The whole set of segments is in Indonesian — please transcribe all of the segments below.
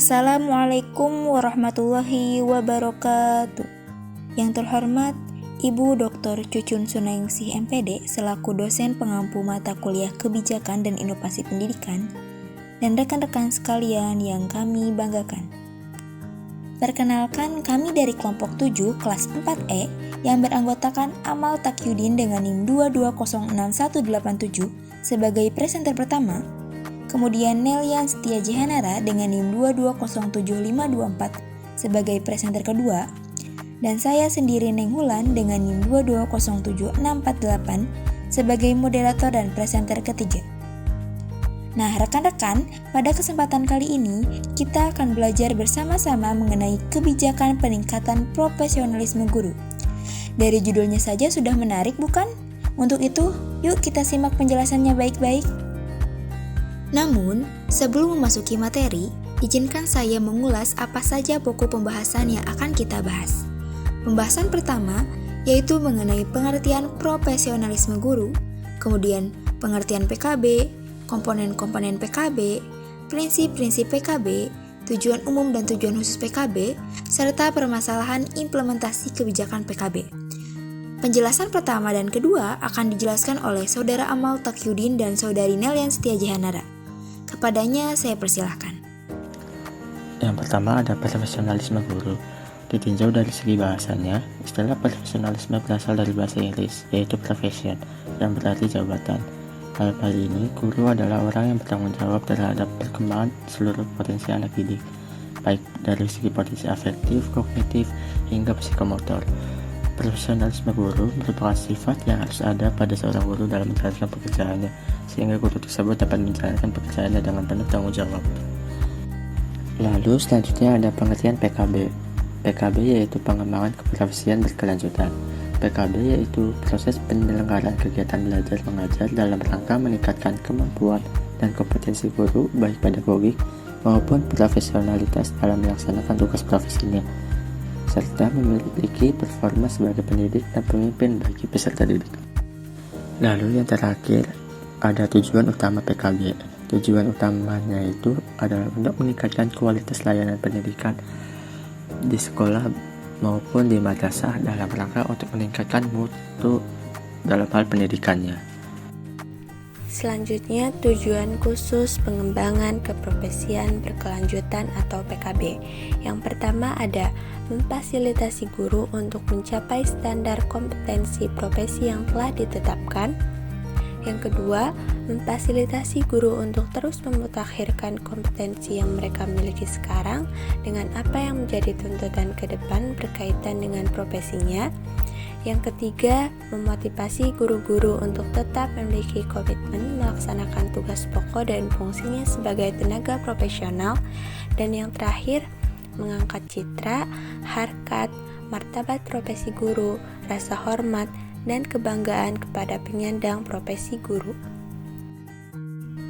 Assalamualaikum warahmatullahi wabarakatuh. Yang terhormat Ibu Dr. Cucun Sunaningsih MPD selaku dosen pengampu mata kuliah Kebijakan dan Inovasi Pendidikan dan rekan-rekan sekalian yang kami banggakan. Perkenalkan, kami dari kelompok 7 kelas 4E yang beranggotakan Amal Takyudin dengan NIM 2206187 sebagai presenter pertama, kemudian Nelian Setia Jehanara dengan NIM 2207524 sebagai presenter kedua, dan saya sendiri Neng Hulan dengan NIM 2207648 sebagai moderator dan presenter ketiga. Nah, rekan-rekan, pada kesempatan kali ini kita akan belajar bersama-sama mengenai kebijakan peningkatan profesionalisme guru. Dari judulnya saja sudah menarik, bukan? Untuk itu, yuk kita simak penjelasannya baik-baik. Namun, sebelum memasuki materi, izinkan saya mengulas apa saja pokok pembahasan yang akan kita bahas. Pembahasan pertama yaitu mengenai pengertian profesionalisme guru, kemudian pengertian PKB, komponen-komponen PKB, prinsip-prinsip PKB, tujuan umum dan tujuan khusus PKB, serta permasalahan implementasi kebijakan PKB. Penjelasan pertama dan kedua akan dijelaskan oleh Saudara Amal Takyudin dan Saudari Nelian Setia Jehanara. Kepadanya saya persilahkan. Yang pertama ada profesionalisme guru. Ditinjau dari segi bahasanya, istilah profesionalisme berasal dari bahasa Inggris, yaitu profession, yang berarti jabatan. Dalam hal ini, guru adalah orang yang bertanggung jawab terhadap perkembangan seluruh potensi anak didik, baik dari segi potensi afektif, kognitif, hingga psikomotor. Profesionalisme guru merupakan sifat yang harus ada pada seorang guru dalam menjalankan pekerjaannya, sehingga guru tersebut dapat menjalankan pekerjaannya dengan penuh tanggung jawab. Lalu selanjutnya ada pengertian PKB. PKB yaitu pengembangan keprofesian berkelanjutan. PKB yaitu proses penyelenggaraan kegiatan belajar mengajar dalam rangka meningkatkan kemampuan dan kompetensi guru baik pedagogik maupun profesionalitas dalam melaksanakan tugas profesinya, serta memiliki performa sebagai pendidik dan pemimpin bagi peserta didik. Lalu yang terakhir ada tujuan utama PKB. Tujuan utamanya itu adalah untuk meningkatkan kualitas layanan pendidikan di sekolah maupun di madrasah dalam rangka untuk meningkatkan mutu dalam hal pendidikannya. Selanjutnya, tujuan khusus pengembangan keprofesian berkelanjutan atau PKB. Yang pertama ada memfasilitasi guru untuk mencapai standar kompetensi profesi yang telah ditetapkan. Yang kedua, memfasilitasi guru untuk terus memutakhirkan kompetensi yang mereka miliki sekarang dengan apa yang menjadi tuntutan ke depan berkaitan dengan profesinya. Yang ketiga, memotivasi guru-guru untuk tetap memiliki komitmen melaksanakan tugas pokok dan fungsinya sebagai tenaga profesional. Dan yang terakhir, mengangkat citra, harkat, martabat profesi guru, rasa hormat, dan kebanggaan kepada penyandang profesi guru.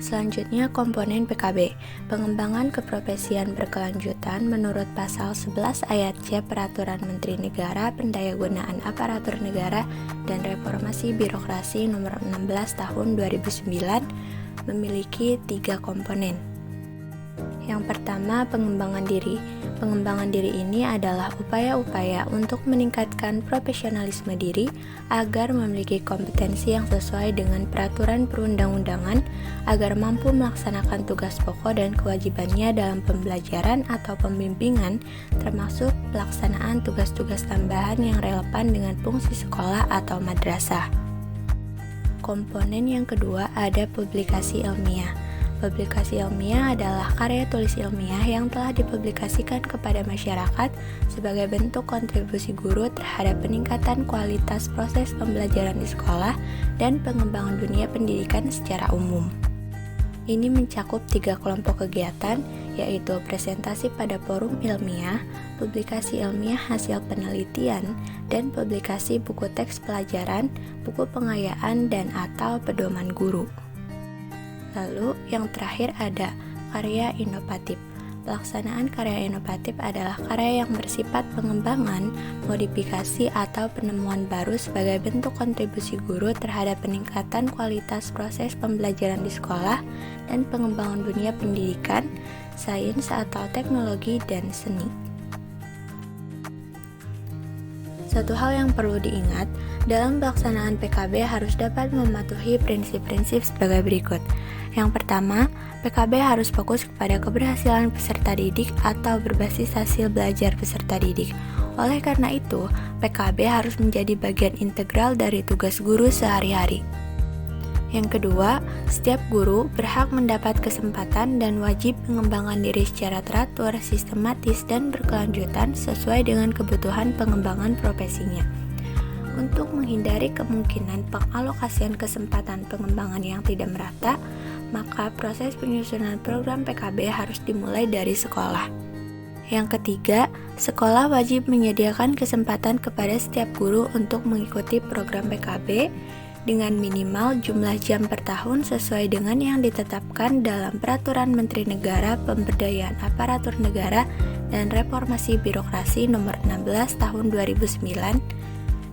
Selanjutnya, komponen PKB, pengembangan keprofesian berkelanjutan menurut pasal 11 ayat C Peraturan Menteri Negara Pendayagunaan Aparatur Negara dan Reformasi Birokrasi Nomor 16 Tahun 2009 memiliki 3 komponen. Yang pertama, pengembangan diri. Pengembangan diri ini adalah upaya-upaya untuk meningkatkan profesionalisme diri agar memiliki kompetensi yang sesuai dengan peraturan perundang-undangan agar mampu melaksanakan tugas pokok dan kewajibannya dalam pembelajaran atau pembimbingan, termasuk pelaksanaan tugas-tugas tambahan yang relevan dengan fungsi sekolah atau madrasah. Komponen yang kedua ada publikasi ilmiah. Publikasi ilmiah adalah karya tulis ilmiah yang telah dipublikasikan kepada masyarakat sebagai bentuk kontribusi guru terhadap peningkatan kualitas proses pembelajaran di sekolah dan pengembangan dunia pendidikan secara umum. Ini mencakup 3 kelompok kegiatan, yaitu presentasi pada forum ilmiah, publikasi ilmiah hasil penelitian, dan publikasi buku teks pelajaran, buku pengayaan, dan atau pedoman guru. Lalu yang terakhir ada karya inovatif. Pelaksanaan karya inovatif adalah karya yang bersifat pengembangan, modifikasi, atau penemuan baru sebagai bentuk kontribusi guru terhadap peningkatan kualitas proses pembelajaran di sekolah dan pengembangan dunia pendidikan, sains atau teknologi, dan seni. Satu hal yang perlu diingat, dalam pelaksanaan PKB harus dapat mematuhi prinsip-prinsip sebagai berikut. Yang pertama, PKB harus fokus kepada keberhasilan peserta didik atau berbasis hasil belajar peserta didik. Oleh karena itu, PKB harus menjadi bagian integral dari tugas guru sehari-hari. Yang kedua, setiap guru berhak mendapat kesempatan dan wajib mengembangkan diri secara teratur, sistematis, dan berkelanjutan sesuai dengan kebutuhan pengembangan profesinya. Untuk menghindari kemungkinan pengalokasian kesempatan pengembangan yang tidak merata, maka proses penyusunan program PKB harus dimulai dari sekolah. Yang ketiga, sekolah wajib menyediakan kesempatan kepada setiap guru untuk mengikuti program PKB dengan minimal jumlah jam per tahun sesuai dengan yang ditetapkan dalam Peraturan Menteri Negara Pemberdayaan Aparatur Negara dan Reformasi Birokrasi Nomor 16 Tahun 2009.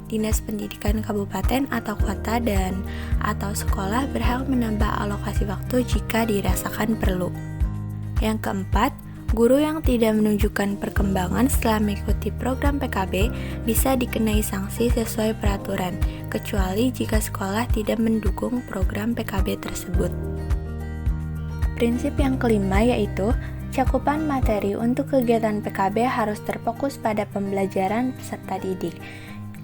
Dinas Pendidikan Kabupaten atau Kota dan atau sekolah berhak menambah alokasi waktu jika dirasakan perlu. Yang keempat, guru yang tidak menunjukkan perkembangan setelah mengikuti program PKB bisa dikenai sanksi sesuai peraturan, kecuali jika sekolah tidak mendukung program PKB tersebut. Prinsip yang kelima yaitu, cakupan materi untuk kegiatan PKB harus terfokus pada pembelajaran peserta didik,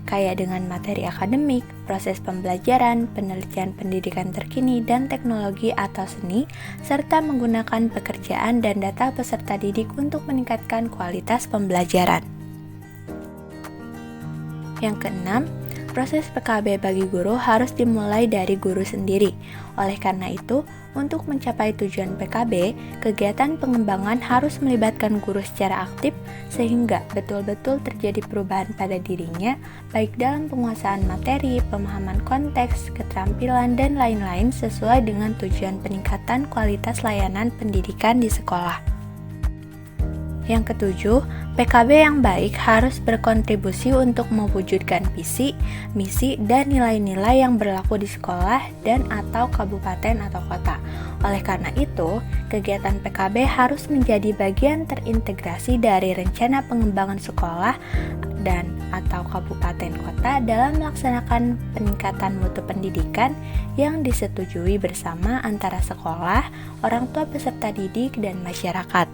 kaya dengan materi akademik, proses pembelajaran, penelitian pendidikan terkini dan teknologi atau seni, serta menggunakan pekerjaan dan data peserta didik untuk meningkatkan kualitas pembelajaran. Yang keenam, proses PKB bagi guru harus dimulai dari guru sendiri. Oleh karena itu, untuk mencapai tujuan PKB, kegiatan pengembangan harus melibatkan guru secara aktif sehingga betul-betul terjadi perubahan pada dirinya, baik dalam penguasaan materi, pemahaman konteks, keterampilan, dan lain-lain sesuai dengan tujuan peningkatan kualitas layanan pendidikan di sekolah. Yang ketujuh, PKB yang baik harus berkontribusi untuk mewujudkan visi, misi, dan nilai-nilai yang berlaku di sekolah dan atau kabupaten atau kota. Oleh karena itu, kegiatan PKB harus menjadi bagian terintegrasi dari rencana pengembangan sekolah dan atau kabupaten kota dalam melaksanakan peningkatan mutu pendidikan yang disetujui bersama antara sekolah, orang tua peserta didik, dan masyarakat.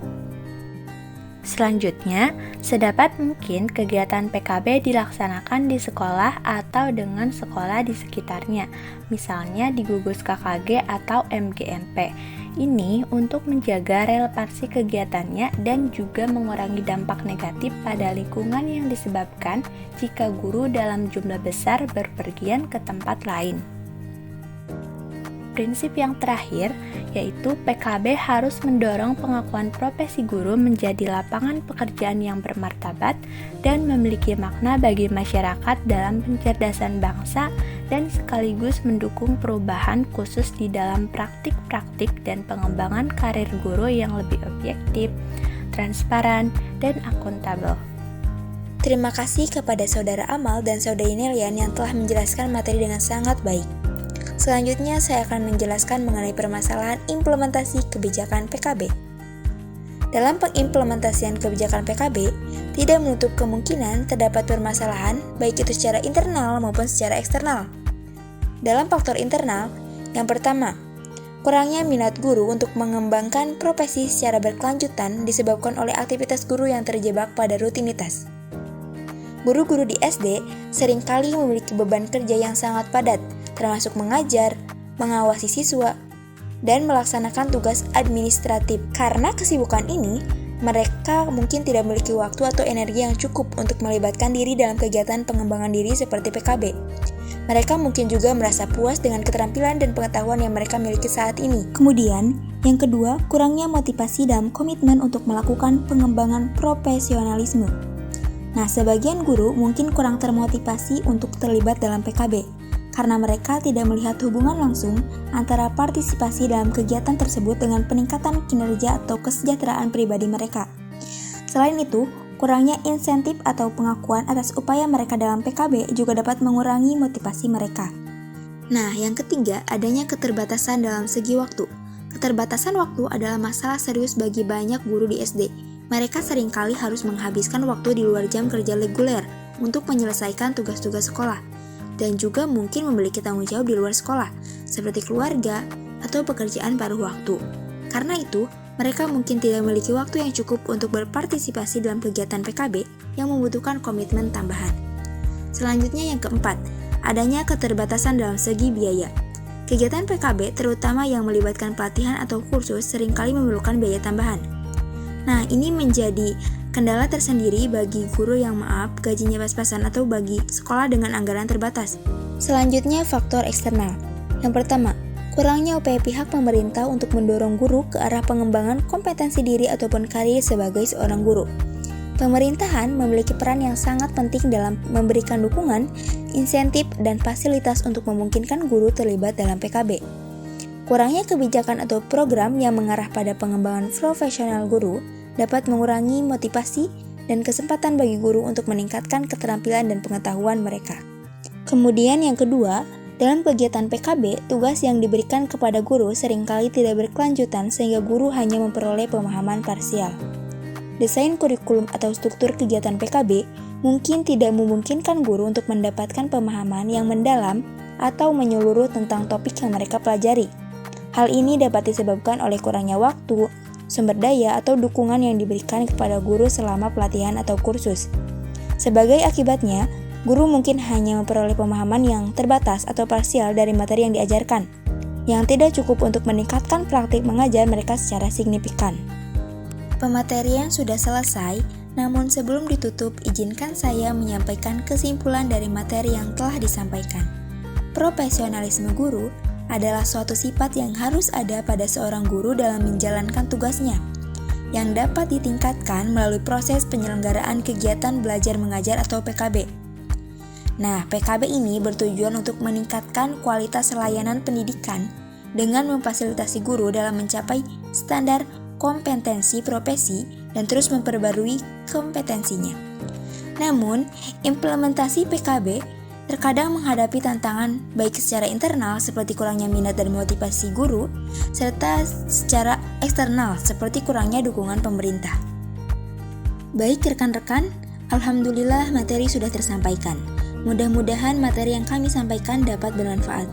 Selanjutnya, sedapat mungkin kegiatan PKB dilaksanakan di sekolah atau dengan sekolah di sekitarnya, misalnya di gugus KKG atau MGMP. Ini untuk menjaga relevansi kegiatannya dan juga mengurangi dampak negatif pada lingkungan yang disebabkan jika guru dalam jumlah besar berpergian ke tempat lain. Prinsip yang terakhir yaitu PKB harus mendorong pengakuan profesi guru menjadi lapangan pekerjaan yang bermartabat dan memiliki makna bagi masyarakat dalam pencerdasan bangsa dan sekaligus mendukung perubahan khusus di dalam praktik-praktik dan pengembangan karir guru yang lebih objektif, transparan, dan akuntabel. Terima kasih kepada Saudara Amal dan Saudari Nelian yang telah menjelaskan materi dengan sangat baik. Selanjutnya, saya akan menjelaskan mengenai permasalahan implementasi kebijakan PKB. Dalam pengimplementasian kebijakan PKB, tidak menutup kemungkinan terdapat permasalahan, baik itu secara internal maupun secara eksternal. Dalam faktor internal, yang pertama, kurangnya minat guru untuk mengembangkan profesi secara berkelanjutan disebabkan oleh aktivitas guru yang terjebak pada rutinitas. Guru-guru di SD seringkali memiliki beban kerja yang sangat padat, termasuk mengajar, mengawasi siswa, dan melaksanakan tugas administratif. Karena kesibukan ini, mereka mungkin tidak memiliki waktu atau energi yang cukup untuk melibatkan diri dalam kegiatan pengembangan diri seperti PKB. Mereka mungkin juga merasa puas dengan keterampilan dan pengetahuan yang mereka miliki saat ini. Kemudian, yang kedua, kurangnya motivasi dalam komitmen untuk melakukan pengembangan profesionalisme. Nah, sebagian guru mungkin kurang termotivasi untuk terlibat dalam PKB, karena mereka tidak melihat hubungan langsung antara partisipasi dalam kegiatan tersebut dengan peningkatan kinerja atau kesejahteraan pribadi mereka. Selain itu, kurangnya insentif atau pengakuan atas upaya mereka dalam PKB juga dapat mengurangi motivasi mereka. Nah, yang ketiga, adanya keterbatasan dalam segi waktu. Keterbatasan waktu adalah masalah serius bagi banyak guru di SD. Mereka seringkali harus menghabiskan waktu di luar jam kerja reguler untuk menyelesaikan tugas-tugas sekolah, dan juga mungkin memiliki tanggung jawab di luar sekolah, seperti keluarga atau pekerjaan paruh waktu. Karena itu, mereka mungkin tidak memiliki waktu yang cukup untuk berpartisipasi dalam kegiatan PKB yang membutuhkan komitmen tambahan. Selanjutnya yang keempat, adanya keterbatasan dalam segi biaya. Kegiatan PKB, terutama yang melibatkan pelatihan atau kursus, seringkali memerlukan biaya tambahan. Nah, ini menjadi kendala tersendiri bagi guru yang gajinya pas-pasan atau bagi sekolah dengan anggaran terbatas. Selanjutnya, faktor eksternal. Yang pertama, kurangnya upaya pihak pemerintah untuk mendorong guru ke arah pengembangan kompetensi diri ataupun karir sebagai seorang guru. Pemerintahan memiliki peran yang sangat penting dalam memberikan dukungan, insentif, dan fasilitas untuk memungkinkan guru terlibat dalam PKB. Kurangnya kebijakan atau program yang mengarah pada pengembangan profesional guru dapat mengurangi motivasi dan kesempatan bagi guru untuk meningkatkan keterampilan dan pengetahuan mereka. Kemudian yang kedua, dalam kegiatan PKB, tugas yang diberikan kepada guru seringkali tidak berkelanjutan sehingga guru hanya memperoleh pemahaman parsial. Desain kurikulum atau struktur kegiatan PKB mungkin tidak memungkinkan guru untuk mendapatkan pemahaman yang mendalam atau menyeluruh tentang topik yang mereka pelajari. Hal ini dapat disebabkan oleh kurangnya waktu, sumber daya, atau dukungan yang diberikan kepada guru selama pelatihan atau kursus. Sebagai akibatnya, guru mungkin hanya memperoleh pemahaman yang terbatas atau parsial dari materi yang diajarkan, yang tidak cukup untuk meningkatkan praktik mengajar mereka secara signifikan. Pematerian sudah selesai, namun sebelum ditutup, izinkan saya menyampaikan kesimpulan dari materi yang telah disampaikan. Profesionalisme guru adalah suatu sifat yang harus ada pada seorang guru dalam menjalankan tugasnya, yang dapat ditingkatkan melalui proses penyelenggaraan kegiatan belajar mengajar atau PKB. Nah, PKB ini bertujuan untuk meningkatkan kualitas layanan pendidikan dengan memfasilitasi guru dalam mencapai standar kompetensi profesi dan terus memperbarui kompetensinya. Namun, implementasi PKB terkadang menghadapi tantangan baik secara internal seperti kurangnya minat dan motivasi guru, serta secara eksternal seperti kurangnya dukungan pemerintah. Baik rekan-rekan, alhamdulillah materi sudah tersampaikan. Mudah-mudahan materi yang kami sampaikan dapat bermanfaat.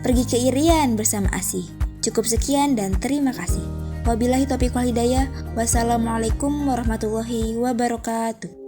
Pergi ke Irian bersama Asih. Cukup sekian dan terima kasih. Wabillahi taufiq wal hidayah. Wassalamualaikum warahmatullahi wabarakatuh.